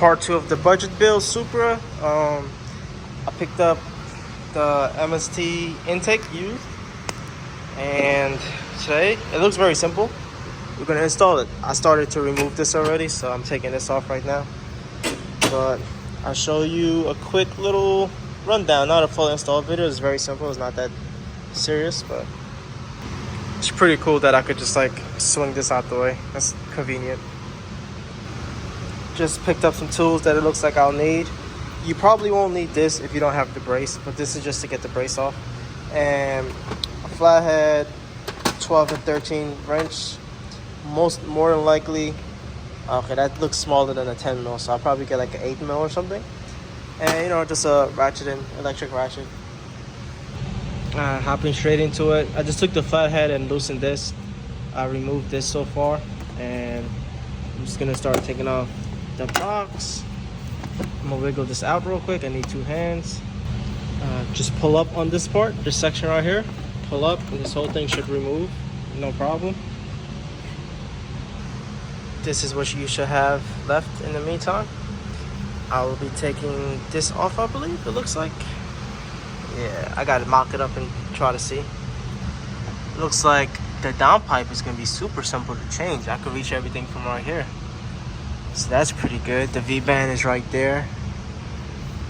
part 2 of the budget build Supra. I picked up the MST intake used, and today it looks very simple. We're gonna install it. I started to remove this already, so I'm taking this off right now. But I'll show you a quick little rundown, not a full install video. It's very simple. It's not that serious, but it's pretty cool that I could just like swing this out the way. That's convenient. Just picked up some tools that it looks like I'll need. You probably won't need this if you don't have the brace, but this is just to get the brace off. And a flathead 12 and 13 wrench. More than likely, okay, that looks smaller than a 10 mil, so I'll probably get like an 8 mil or something. And just a ratchet and electric ratchet. Hopping straight into it, I just took the flathead and loosened this. I removed this so far, and I'm just gonna start taking off the box. I'm gonna wiggle this out real quick. I need 2 hands. Just pull up on this part, this section right here. Pull up, and this whole thing should remove, no problem. This is what you should have left in the meantime. I will be taking this off, I believe, it looks like. Yeah, I gotta mock it up and try to see. Looks like the downpipe is gonna be super simple to change. I could reach everything from right here. So that's pretty good. The V-band is right there.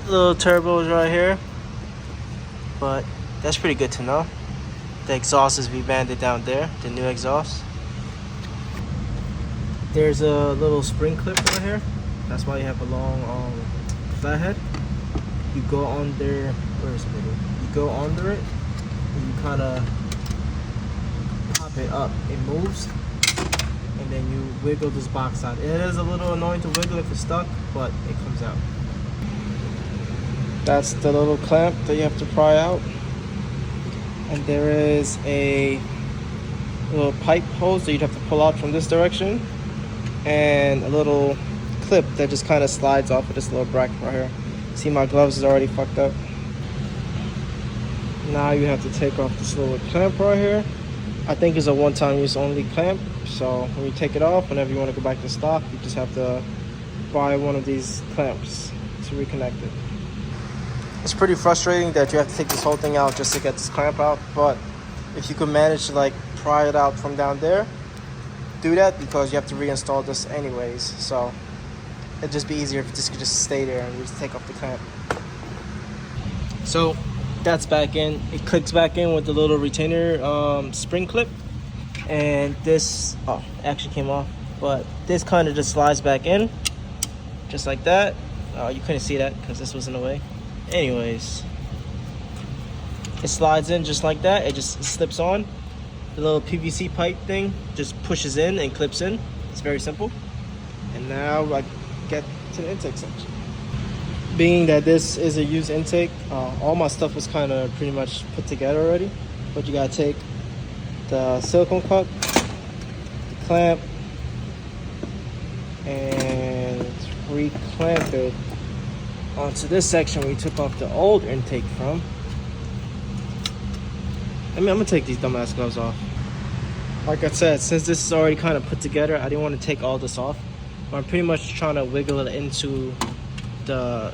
Little turbo is right here. But that's pretty good to know. The exhaust is V-banded down there, the new exhaust. There's a little spring clip right here. That's why you have a long flathead. You go under, where's it? You go under it, and you kind of pop it up. It moves, and then you wiggle this box out. It is a little annoying to wiggle if it's stuck, but it comes out. That's the little clamp that you have to pry out. And there is a little pipe hose that you'd have to pull out from this direction, and a little clip that just kind of slides off of this little bracket right here. See, my gloves is already fucked up. Now you have to take off this little clamp right here. I think it's a one-time use only clamp, so when you take it off, whenever you want to go back to stock, you just have to buy one of these clamps to reconnect it. It's pretty frustrating that you have to take this whole thing out just to get this clamp out, but if you could manage to like pry it out from down there, do that, because you have to reinstall this anyways. So it'd just be easier if this could just stay there and you just take off the clamp. So that's back in. It clicks back in with the little retainer spring clip, and this actually came off, but this kind of just slides back in just like that. You couldn't see that because this was in the way. Anyways, it slides in just like that. It just slips on. The little PVC pipe thing just pushes in and clips in. It's very simple. And now I get to the intake section. Being that this is a used intake, all my stuff was kind of pretty much put together already. But you gotta take the silicone cup, the clamp, and reclamp it onto this section where we took off the old intake from. I'm gonna take these dumbass gloves off. Like I said, since this is already kind of put together, I didn't want to take all this off. But I'm pretty much trying to wiggle it into the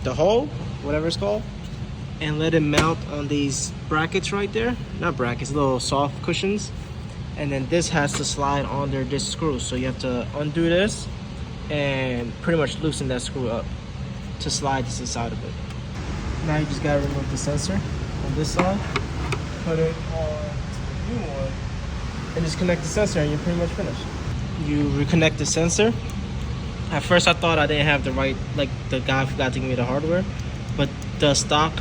hole, whatever it's called, and let it mount on these brackets right there. Not brackets, little soft cushions. And then this has to slide under this screw. So you have to undo this and pretty much loosen that screw up to slide this inside of it. Now you just gotta remove the sensor on this side, put it on the new one, and just connect the sensor, and you're pretty much finished. You reconnect the sensor. At first I thought I didn't have the right, like the guy forgot to give me the hardware, but the stock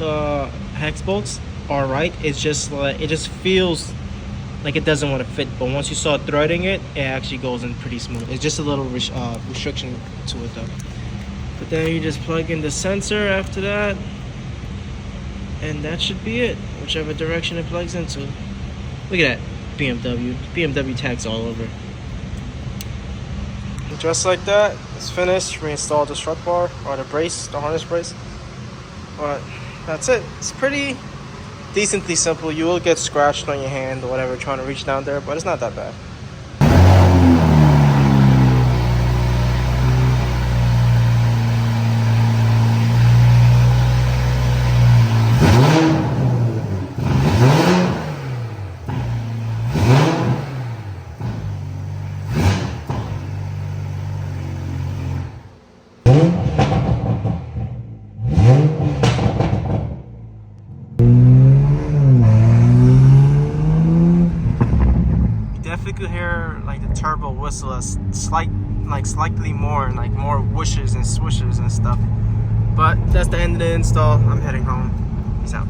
hex bolts are right. It's just like, it just feels like it doesn't want to fit, but once you start threading it, it actually goes in pretty smooth. It's just a little restriction to it though. But then you just plug in the sensor after that, and that should be it, whichever direction it plugs into. Look at that, BMW tags all over. And just like that, it's finished. Reinstall the strut bar, or the brace, the harness brace. But that's it. It's pretty decently simple. You will get scratched on your hand or whatever trying to reach down there, but it's not that bad. You definitely could hear like the turbo whistle a slightly more, like more whooshes and swooshes and stuff. But that's the end of the install. I'm heading home. Peace out.